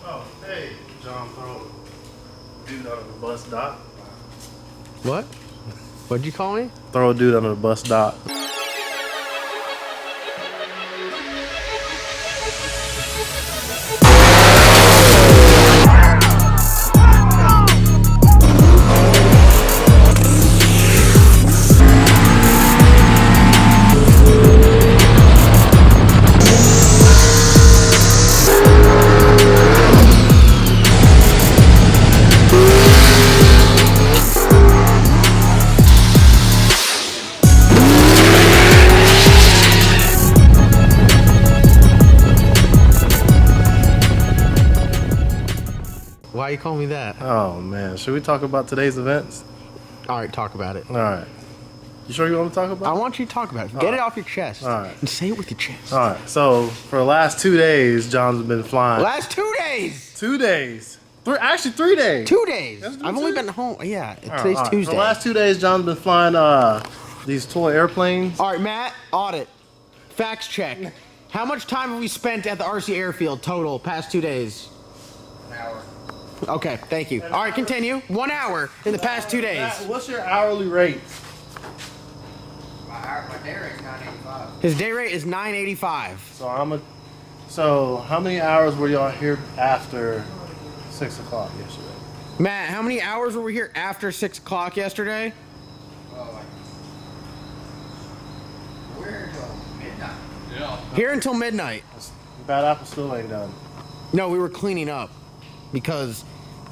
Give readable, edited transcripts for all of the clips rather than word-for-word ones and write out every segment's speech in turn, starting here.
Oh, hey, John, throw a dude under the bus, Doc. What? What'd you call me? Throw a dude under the bus, Doc. Why you call me that? Oh, man. Should we talk about today's events? All right, talk about it. All right. You sure you want to talk about it? I want you to talk about it. Get it off your chest. All right. And say it with your chest. All right. So, for the last 2 days, John's been flying. Last 2 days. 2 days. Actually, 3 days. 2 days. I've only been home. Yeah, All today's right. Tuesday. For the last 2 days, John's been flying these toy airplanes. All right, Matt, audit. Facts check. How much time have we spent at the RC airfield total past 2 days? An hour. Okay, thank you. All right, continue. 1 hour in the past 2 days. Matt, what's your hourly rate? My day rate's $9.85. His day rate is $9.85. So how many hours were y'all here after 6 o'clock yesterday? Matt, how many hours were we here after 6 o'clock yesterday? We're here until midnight. Yeah. Here until midnight. Bad Apple still ain't done. No, we were cleaning up because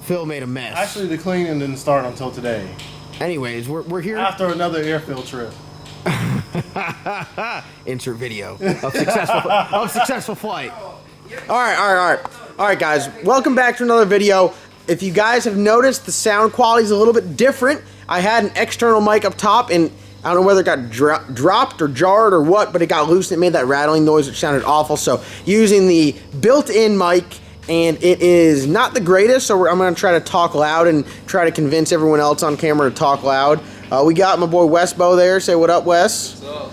Phil made a mess. Actually, the cleaning didn't start until today. Anyways, we're here. After another airfield trip. Insert video of successful flight. All right, guys. Welcome back to another video. If you guys have noticed, the sound quality is a little bit different. I had an external mic up top, and I don't know whether it got dropped or jarred or what, but it got loose and it made that rattling noise, which sounded awful. So using the built-in mic, and it is not the greatest, so I'm going to try to talk loud and try to convince everyone else on camera to talk loud. We got my boy Wesbo there. Say what up, Wes. What's up?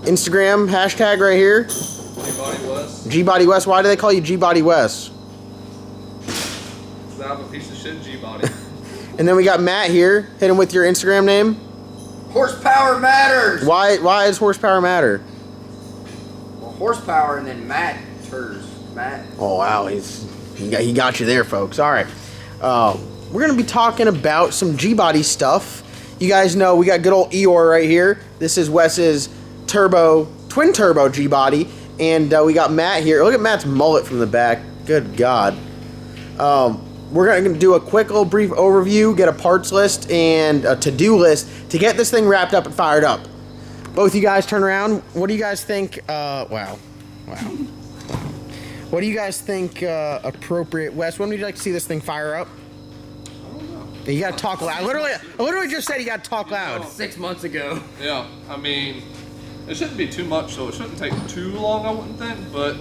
Instagram hashtag right here. G-Body West. G-Body West. Why do they call you G-Body West? Because I have a piece of shit G-Body. And then we got Matt here. Hit him with your Instagram name. Horsepower matters! Why does horsepower matter? Well, horsepower and then matters. Matt. Oh wow, he got you there, folks. All right, we're gonna be talking about some G-Body stuff. You guys know we got good old Eeyore right here. This is Wes's twin turbo G-Body, and we got Matt here. Look at Matt's mullet from the back. Good God. We're gonna do a quick little brief overview, get a parts list and a to-do list to get this thing wrapped up and fired up. Both you guys turn around. What do you guys think? Wow. What do you guys think appropriate? Wes, when would you like to see this thing fire up? I don't know. You gotta talk loud. I literally just said you gotta talk loud. 6 months ago. Yeah, I mean, it shouldn't be too much, so it shouldn't take too long, I wouldn't think, but,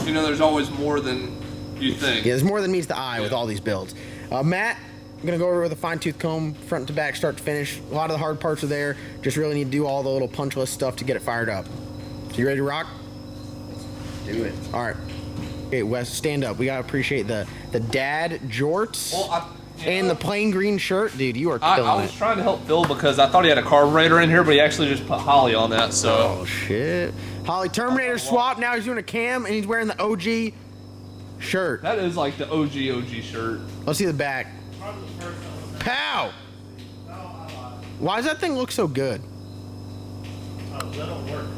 you know, there's always more than you think. Yeah, there's more than meets the eye with all these builds. Matt, I'm gonna go over with a fine-tooth comb, front to back, start to finish. A lot of the hard parts are there. Just really need to do all the little punch list stuff to get it fired up. So you ready to rock? Do it. All right. Okay, Wes, stand up. We gotta appreciate the dad jorts and the plain green shirt. Dude, you are killing I was trying to help Phil because I thought he had a carburetor in here, but he actually just put Holly on that, so. Oh, shit. Holly, Terminator swap. Now he's doing a cam, and he's wearing the OG shirt. That is like the OG shirt. Let's see the back. Pow! Why does that thing look so good? That don't work.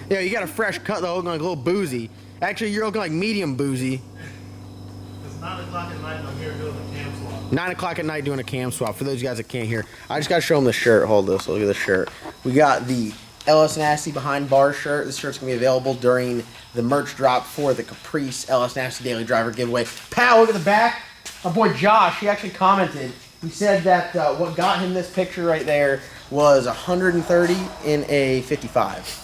Yeah, you got a fresh cut though, looking like a little boozy. Actually, you're looking like medium boozy. It's 9 o'clock at night and I'm here doing a cam swap. 9 o'clock at night doing a cam swap. For those guys that can't hear, I just got to show them the shirt. Hold this. Look at the shirt. We got the LS Nasty Behind Bars shirt. This shirt's going to be available during the merch drop for the Caprice LS Nasty Daily Driver giveaway. Pow, look at the back. My boy Josh, he actually commented. He said that what got him this picture right there was 130 in a 55.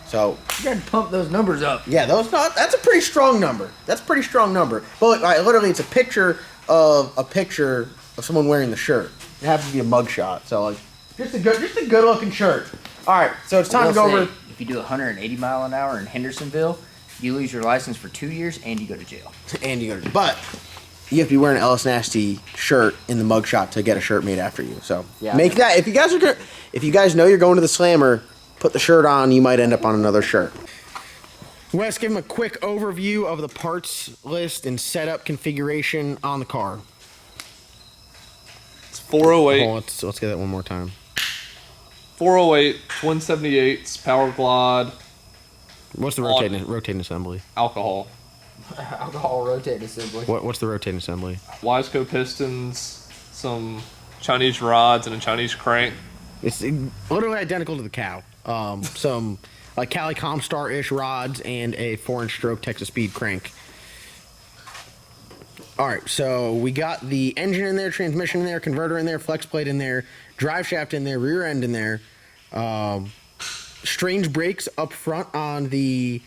So You gotta pump those numbers up. yeah, that's a pretty strong number. That's a pretty strong number. But literally, it's a picture of someone wearing the shirt. It happens to be a mugshot. So like, just a good looking shirt. All right, so it's time to go over. If you do 180 mile an hour in Hendersonville, you lose your license for 2 years and you go to jail. And you go, but you have to be wearing an Ellis Nasty shirt in the mugshot to get a shirt made after you. So Yeah, make that. If you guys know you're going to the Slammer, put the shirt on. You might end up on another shirt. Wes, give him a quick overview of the parts list and setup configuration on the car. It's 408. Hold on, let's get that one more time. 408, twin 78s, power glide, What's the rotating assembly? alcohol. Alcohol rotating assembly. What's the rotating assembly? Wiseco pistons, some Chinese rods, and a Chinese crank. It's literally identical to the cow. Some like Cali Comstar-ish rods and a 4-inch stroke Texas Speed crank. All right, so we got the engine in there, transmission in there, converter in there, flex plate in there, drive shaft in there, rear end in there. Strange brakes up front on the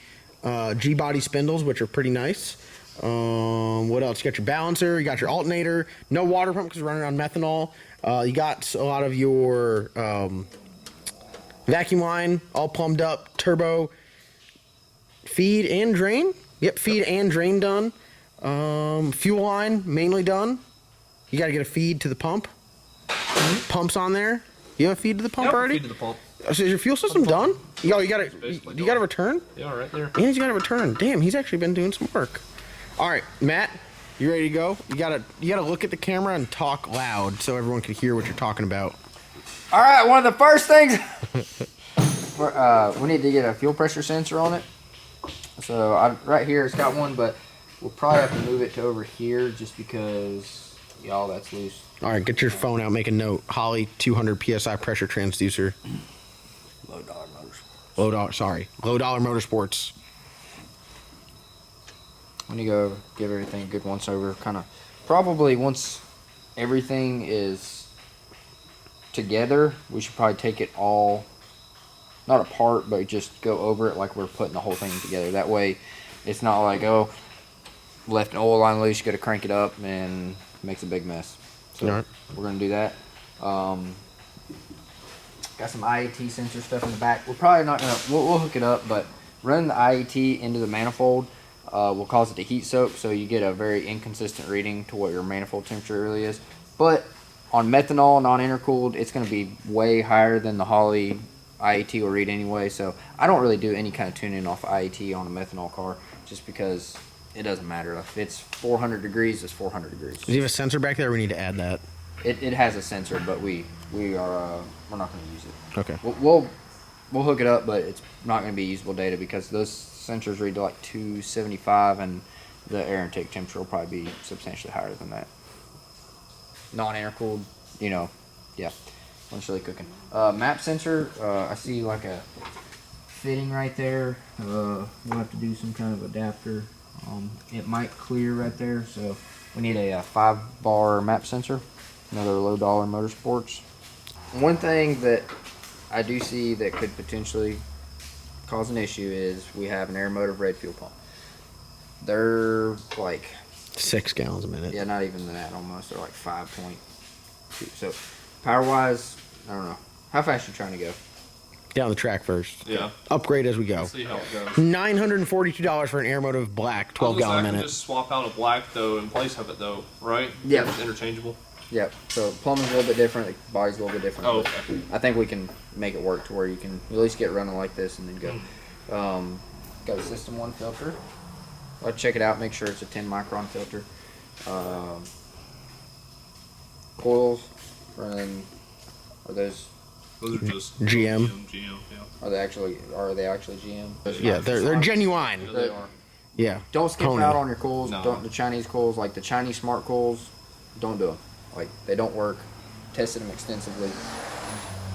G-body spindles, which are pretty nice. What else? You got your balancer, you got your alternator, no water pump because we're running on methanol. You got a lot of your vacuum line all plumbed up, turbo, feed and drain. Yep, feed and drain done. Fuel line mainly done. You got to get a feed to the pump. Pumps on there. You have a feed to the pump already? Feed to the pump. So is your fuel system done? Yo, you got a return? Yeah, right there. And he's got a return. Damn, he's actually been doing some work. All right, Matt, you ready to go? You gotta look at the camera and talk loud so everyone can hear what you're talking about. All right, one of the first things we need to get a fuel pressure sensor on it. So right here it's got one, but we'll probably have to move it to over here just because y'all that's loose. All right, get your phone out, make a note. Holly 200 psi pressure transducer. Low dollar motors. Low dollar motorsports. When you go give everything a good once over, kind of probably once everything is together, we should probably take it all, not apart, but just go over it like we're putting the whole thing together. That way it's not like, oh, left an oil line loose, you got to crank it up and it makes a big mess. So All right. we're going to do that. Got some IAT sensor stuff in the back. We're probably not going to, we'll hook it up, but running the IAT into the manifold will cause it to heat soak, so you get a very inconsistent reading to what your manifold temperature really is. But on methanol, non-intercooled, it's going to be way higher than the Holley IAT will read anyway, so I don't really do any kind of tuning off IAT on a methanol car just because it doesn't matter. If it's 400 degrees, it's 400 degrees. Does he have a sensor back there? We need to add that. It has a sensor, but we're not going to use it. Okay. We'll hook it up, but it's not going to be usable data because those sensors read to like 275, and the air intake temperature will probably be substantially higher than that. Non-intercooled, yeah, when it's really cooking. Map sensor, I see like a fitting right there. We'll have to do some kind of adapter. It might clear right there, so we need a 5-bar map sensor. Another low dollar motorsports. One thing that I do see that could potentially cause an issue is we have an air motive red fuel pump. They're like 6 gallons a minute. Yeah, not even that almost. They're like 5.2. So power wise, I don't know. How fast you trying to go? Down the track first. Yeah. Upgrade as we go. See how it goes. $942 for an air motive black 12 gallon minute. Just swap out a black though in place of it though, right? Yeah. It's interchangeable. Yep. So plumbing's a little bit different. The body's a little bit different. Oh, okay. I think we can make it work to where you can at least get running like this and then go. Got a System 1 filter. I'll check it out. Make sure it's a 10 micron filter. Coils. Running. Are those just GM. GM, yeah. Are they actually GM? Yeah, they're genuine. Yeah, they are. Yeah. Don't skip Pony. out on your coils. No. Don't the Chinese coils, like the Chinese smart coils. Don't do them. Like they don't work. Tested them extensively.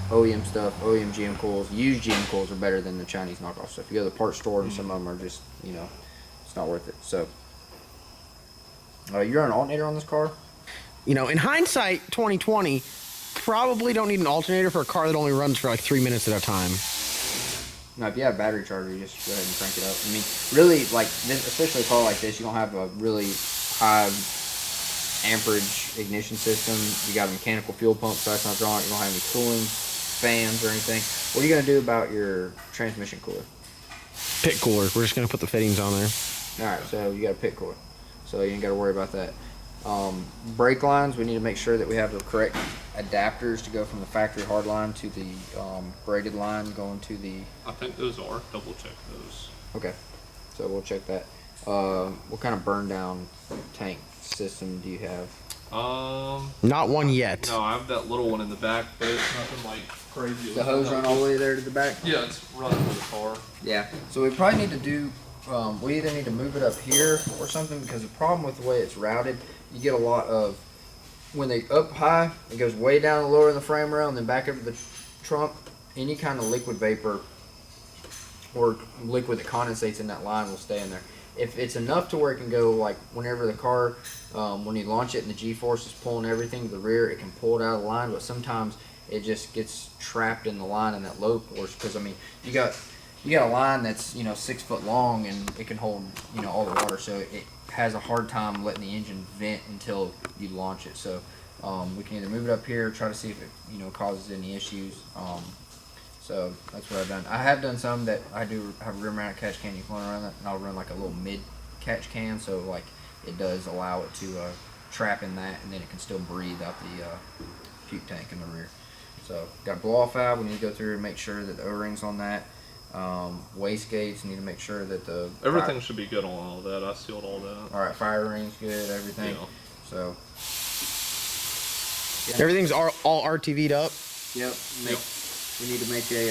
OEM stuff, OEM GM coils. Used GM coils are better than the Chinese knockoff stuff. You go to the parts store and some of them are just, it's not worth it. So, you're an alternator on this car. In hindsight, 2020, probably don't need an alternator for a car that only runs for like 3 minutes at a time. No, if you have a battery charger, you just go ahead and crank it up. I mean, really, like this, especially a car like this, you don't have a really high amperage ignition system. You got a mechanical fuel pump, so that's not drawing. You don't have any cooling fans or anything. What are you gonna do about your transmission cooler? pit cooler. We're just gonna put the fittings on there. Alright, so you got a pit cooler. So you ain't got to worry about that. Brake lines, we need to make sure that we have the correct adapters to go from the factory hard line to the braided line going to the... I think those are. Double check those. Okay, so we'll check that. What kind of burn down tank system do you have? Not one yet. No, I have that little one in the back, but it's nothing like crazy. The hose run all the way there to the back? Yeah, it's running with the car. Yeah, so we probably need to do, we either need to move it up here or something, because the problem with the way it's routed, you get a lot of, when they up high, it goes way down lower in the frame rail and then back up to the trunk. Any kind of liquid vapor or liquid that condensates in that line will stay in there. If it's enough to where it can go, like whenever the car, when you launch it and the G-force is pulling everything to the rear, it can pull it out of the line, but sometimes it just gets trapped in the line in that low force, because I mean, you got a line that's 6 foot long and it can hold all the water, so it has a hard time letting the engine vent until you launch it. So we can either move it up here, try to see if it causes any issues. So that's what I've done. I have done some that I do have a rim mounted catch can. You can run around that, and I'll run like a little mid catch can, so like it does allow it to trap in that, and then it can still breathe out the fuel tank in the rear. So got blow off valve. We need to go through and make sure that the O-rings on that. Waste gates, need to make sure that the everything should be good on all that. I sealed all that. All right, fire rings good, everything. Yeah. So yeah. Everything's all RTV'd up. Yep. We need to make a.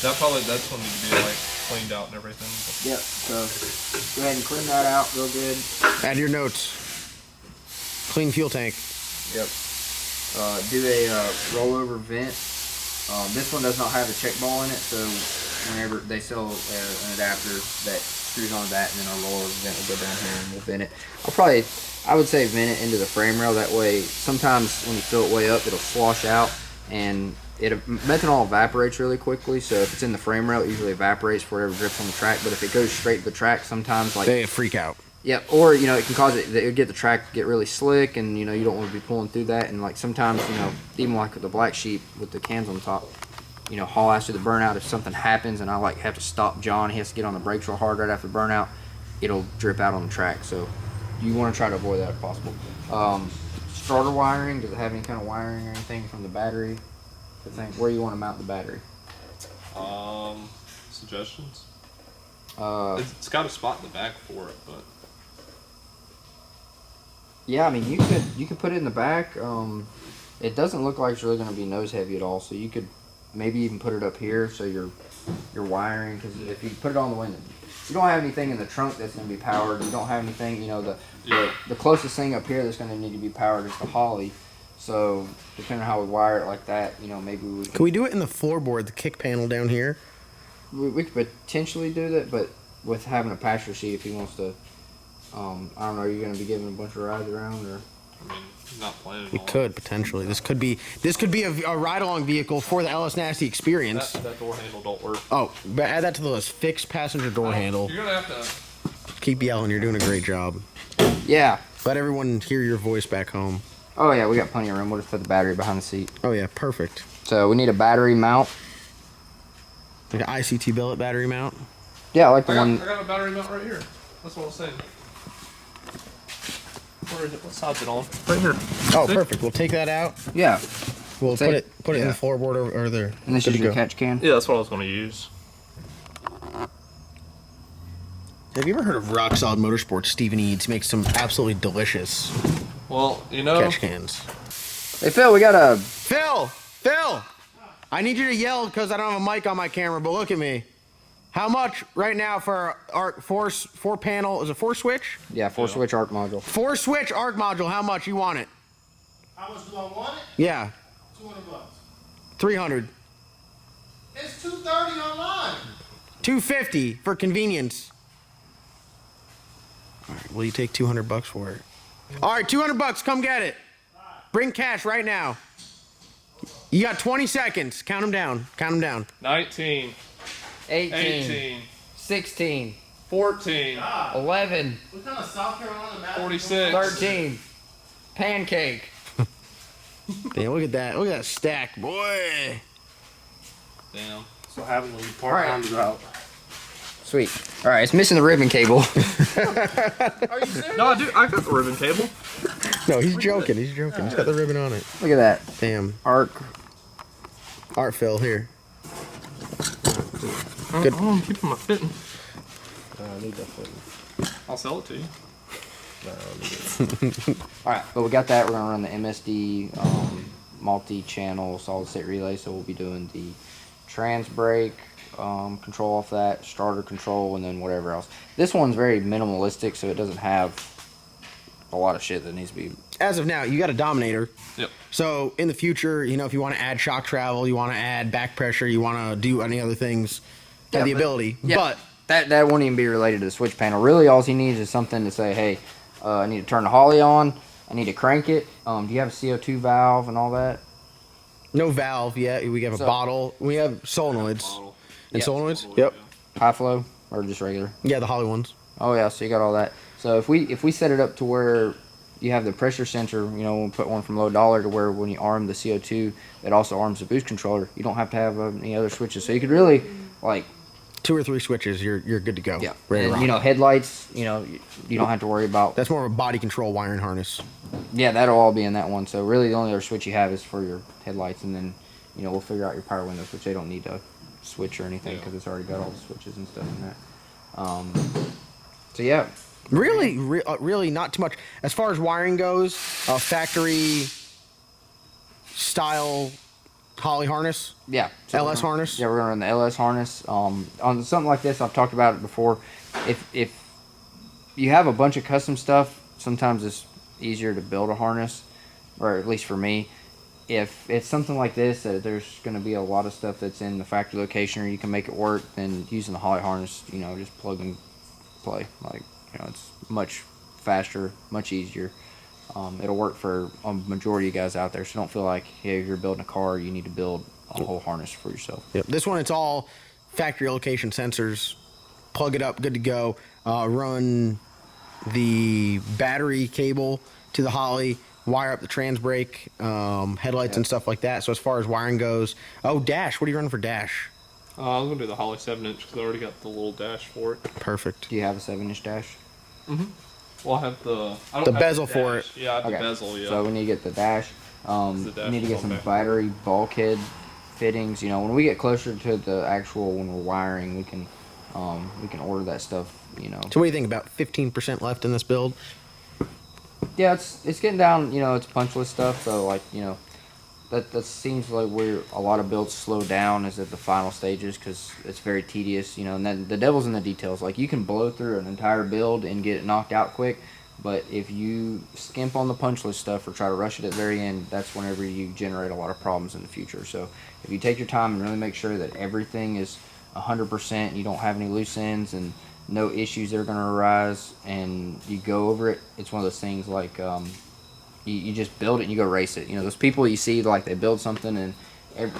That's going to need to be like cleaned out and everything. Yep. So go ahead and clean that out real good. Add your notes. Clean fuel tank. Yep. Do a rollover vent. This one does not have a check ball in it, so whenever they sell an adapter that screws onto that, and then our rollover vent will go down here and we'll vent it. I would say vent it into the frame rail. That way, sometimes when you fill it way up, it'll slosh out, and methanol evaporates really quickly. So if it's in the frame rail, it usually evaporates before it ever drips on the track. But if it goes straight to the track, sometimes they freak out. Yeah, or it can cause it get the track get really slick, and you don't want to be pulling through that. And like sometimes even like with the black sheep with the cans on the top, haul ass to the burnout. If something happens and I have to stop John, he has to get on the brakes real hard right after the burnout, it'll drip out on the track. So you want to try to avoid that if possible. Starter wiring, does it have any kind of wiring or anything from the battery? Where you want to mount the battery? Suggestions? It's got a spot in the back for it, but yeah, I mean you could put it in the back. It doesn't look like it's really going to be nose heavy at all, so you could maybe even put it up here so you're wiring, because if you put it on the window, you don't have anything in the trunk that's going to be powered. You don't have anything, the closest thing up here that's going to need to be powered is the HOLLEY. So depending on how we wire it like that, maybe we can we do it in the floorboard, the kick panel down here? We could potentially do that, but with having a passenger seat, if he wants to, I don't know, are you going to be giving a bunch of rides around, or? I mean, not planning. We could potentially. This could be a ride-along vehicle for the LS Nasty experience. That door handle don't work. Oh, but add that to the list. Fixed passenger door handle. You're gonna have to keep yelling. You're doing a great job. Yeah. Let everyone hear your voice back home. Oh yeah, we got plenty of room. We'll just put the battery behind the seat. Oh yeah, perfect. So we need a battery mount. Like an ICT billet battery mount. Yeah, I like the one. I got a battery mount right here. That's what I was saying. Where is it? What side's it on? Right here. Oh, perfect. We'll take that out. Yeah. We'll put it in the floorboard or there. And this is your catch can? Yeah, that's what I was going to use. Have you ever heard of Rock Solid Motorsports? Stephen Eads makes some absolutely delicious Well, catch cans. Hey, Phil, we got a... Phil! I need you to yell because I don't have a mic on my camera, but look at me. How much right now for our four panel, is it 4-switch? Yeah, 4-switch arc module. 4-switch arc module, how much you want it? How much do I want it? Yeah. $200. 300. It's $230 online. 250 for convenience. All right, will you take $200 for it? All right, $200, come get it. Bring cash right now. You got 20 seconds. Count them down. 19. 18. 16. 14. 11. What kind of South Carolina math? 46. 13. Pancake. Damn, look at that. Look at that stack, boy. Damn. So having the part Alright. numbers out. Sweet. All right, it's missing the ribbon cable. Are you serious? No, I got the ribbon cable. No, he's joking. He's joking. He's got the ribbon on it. Look at that. Damn. Arc. Art fill here. Good. I'm keeping my fitting. I need that fitting. I'll sell it to you. All right, but we got that. We're gonna run the MSD multi-channel solid-state relay. So we'll be doing the trans brake control off that, starter control, and then whatever else. This one's very minimalistic, so it doesn't have a lot of shit that needs to be. As of now, you got a Dominator. Yep. So in the future, you know, if you want to add shock travel, you want to add back pressure, you want to do any other things, have the ability. Yeah, But that won't even be related to the switch panel. Really, all he needs is something to say, hey, I need to turn the Holley on. I need to crank it. Do you have a CO2 valve and all that? no valve yet. We have a bottle. We have solenoids. Bottle. And Yep. solenoids? Yep. High flow or just regular? Yeah, the Holley ones. Oh yeah, so you got all that. So if we set it up to where you have the pressure sensor, you know, we'll put one from low dollar to where when you arm the CO2, it also arms the boost controller. You don't have to have any other switches. So you could really, like, 2 or 3 switches, you're good to go. yeah. Ready to And, rock. you know, headlights, you know, you don't have to worry about. That's more of a body control wiring harness. Yeah, that'll all be in that one. So really the only other switch you have is for your headlights, and then, you know, we'll figure out your power windows, which they don't need to switch or anything because it's already got all the switches and stuff in that. So yeah. Really not too much. As far as wiring goes, factory style Holley harness. Yeah. LS harness? Yeah, we're gonna run the LS harness. On something like this, I've talked about it before. If you have a bunch of custom stuff, sometimes it's easier to build a harness, or at least for me. If it's something like this, that there's going to be a lot of stuff that's in the factory location, or you can make it work, then using the Holley harness, you know, just plug and play. Like, you know, it's much faster, much easier. It'll work for a majority of you guys out there, so don't feel like, hey, if you're building a car, you need to build a whole harness for yourself. Yep. This one, it's all factory location sensors. Plug it up, good to go. Run the battery cable to the Holley. Wire up the trans brake, headlights and stuff like that. So as far as wiring goes, dash. What are you running for dash? I'm gonna do the Holley 7-inch because I already got the little dash for it. Perfect. Do you have a 7-inch dash? Well, I have the bezel for it. Yeah, I have Okay. the bezel. Yeah. So we need to get the dash. The dash We need to is get on some back. battery bulkhead fittings. You know, when we get closer to the actual, when we're wiring, we can order that stuff. You know. So what do you think? About 15% left in this build? Yeah, it's getting down. You know, it's punch list stuff. So like, you know, that seems like where a lot of builds slow down is at the final stages because it's very tedious. You know, and then the devil's in the details. Like, you can blow through an entire build and get it knocked out quick, but if you skimp on the punch list stuff or try to rush it at the very end, that's whenever you generate a lot of problems in the future. So if you take your time and really make sure that everything is 100%, you don't have any loose ends and no issues that are going to arise, and you go over it, it's one of those things like you just build it and you go race it. You know, those people you see, like, they build something and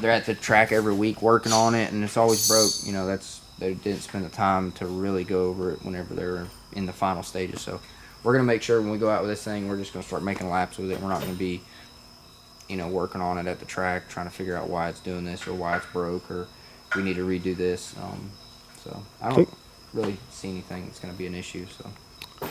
they're at the track every week working on it and it's always broke. You know, they didn't spend the time to really go over it whenever they're in the final stages. So we're going to make sure when we go out with this thing, we're just going to start making laps with it. We're not going to be, you know, working on it at the track, trying to figure out why it's doing this or why it's broke or we need to redo this. So I don't really see anything that's going to be an issue. So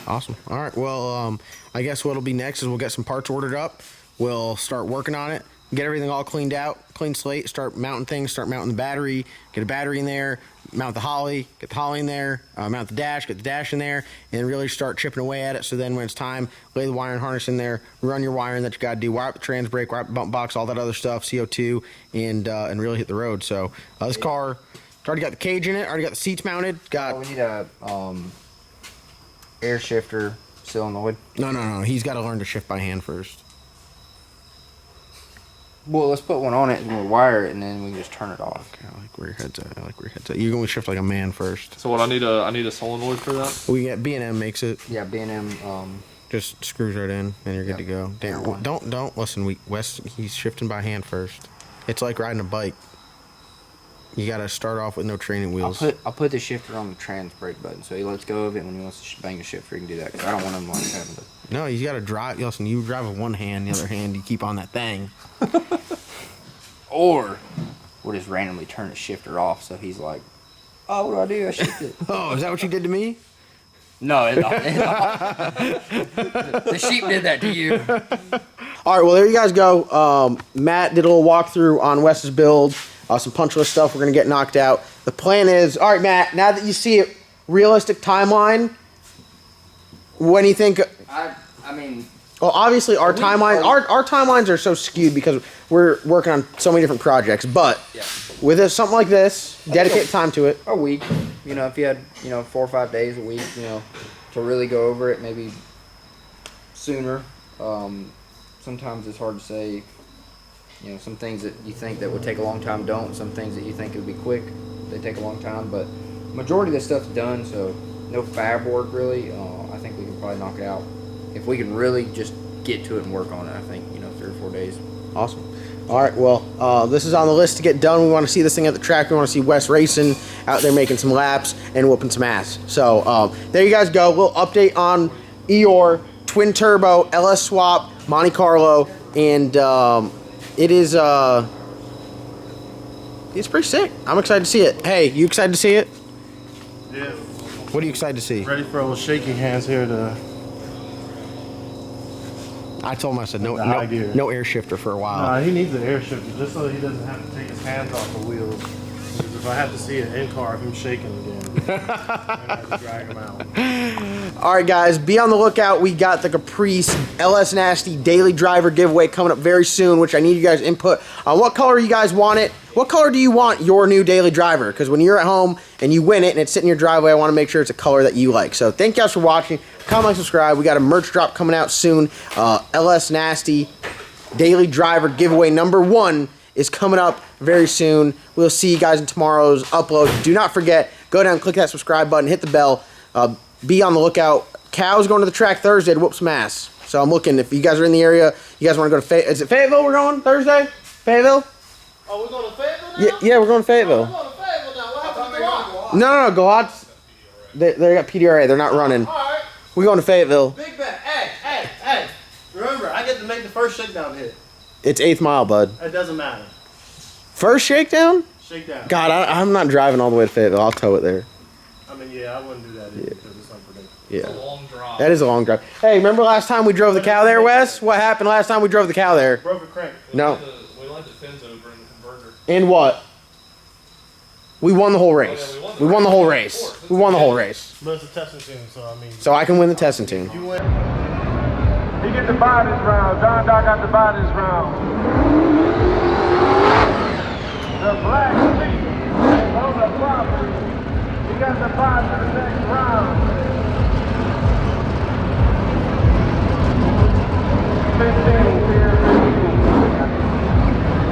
Awesome. All right. Well, I guess what'll be next is we'll get some parts ordered up. We'll start working on it. Get everything all cleaned out, clean slate. Start mounting things. Start mounting the battery. Get a battery in there. Mount the Holley. Get the Holley in there. Mount the dash. Get the dash in there, and really start chipping away at it. So then, when it's time, lay the wiring harness in there. Run your wiring that you got to do. Wire up the trans brake. Wire up the bump box. All that other stuff. CO2, and really hit the road. So this car, it's already got the cage in it. Already got the seats mounted. Got we need a air shifter solenoid. no. He's got to learn to shift by hand first. Well, let's put one on it and we'll wire it, and then we can just turn it off. Okay, I like where your head's at. You're going to shift like a man first. So what I need a solenoid for that. We get B&M makes it. Yeah, B&M. Just screws right in, and you're good to go. Damn, One. don't listen. Wes, he's shifting by hand first. It's like riding a bike. You got to start off with no training wheels. I'll put the shifter on the trans brake button, so he lets go of it when he wants to bang the shifter. He can do that. 'Cause I don't want him like having to. No, you got to drive. Listen, you drive with one hand, the other hand you keep on that thing. Or we'll just randomly turn the shifter off. So he's like, "Oh, what do I do? I shift it." Oh, is that what you did to me? No, the sheep did that to you. All right, well, there you guys go. Matt did a little walkthrough on Wes's build. Some punch list stuff we're going to get knocked out. The plan is, all right, Matt, now that you see it, realistic timeline, when do you think... I mean... Well, obviously, our timelines are so skewed because we're working on so many different projects. But with something like this, dedicate time to it. A week. You know, if you had, 4 or 5 days a week, to really go over it, maybe sooner. Sometimes it's hard to say. Some things that you think that would take a long time don't. Some things that you think would be quick, they take a long time. But majority of this stuff's done, so no fab work really. I think we can probably knock it out. If we can really just get to it and work on it, I think, 3 or 4 days. Awesome. All right, well, this is on the list to get done. We want to see this thing at the track. We want to see Wes racing out there making some laps and whooping some ass. So there you guys go. We'll update on Eeyore, twin turbo, LS swap, Monte Carlo, and it is it's pretty sick. I'm excited to see it. Hey, you excited to see it? Yeah. What are you excited to see? Ready for old shaking hands here to... I told him, I said, no air shifter for a while. Nah, he needs an air shifter just so he doesn't have to take his hands off the wheels. Because if I have to see an in-car of him shaking again, I have to drag him out. All right, guys, be on the lookout. We got the Caprice LS Nasty Daily Driver giveaway coming up very soon, which I need you guys' input on what color you guys want it. What color do you want your new Daily Driver? Because when you're at home and you win it and it's sitting in your driveway, I want to make sure it's a color that you like. So thank you guys for watching. Comment, subscribe. We got a merch drop coming out soon. LS Nasty Daily Driver giveaway number 1 is coming up very soon. We'll see you guys in tomorrow's upload. Do not forget, go down, click that subscribe button, hit the bell. Be on the lookout. Cal's going to the track Thursday to whoop some ass. So I'm looking. If you guys are in the area, you guys want to go to Fayetteville. Is it Fayetteville we're going Thursday? Fayetteville? Oh, we're going to Fayetteville now? Yeah, we're going to Fayetteville. We're going to Fayetteville now. What happened to Galot? No, Galat's. They got PDRA. They're not running. All right. We're going to Fayetteville. Big bet. Hey. Remember, I get to make the first shakedown hit. It's 8th mile, bud. It doesn't matter. First shakedown? Shakedown. God, I'm not driving all the way to Fayetteville. I'll tow it there. I mean, yeah, I wouldn't do that either because it's unpredictable. Yeah. It's a long drive. That is a long drive. Hey, remember last time we drove the cow there, Wes? What happened last time we drove the cow there? Broke a crank. No. We let the fins over in the converter. And what? We won the whole race. Oh, yeah, we won the whole race. We won the whole race. But it's a testing tune, so I mean. So I can win the testing tune. You win. He get the buy this round. John Doc got the buy this round. The black sheep on the property. He got the buy for the next round.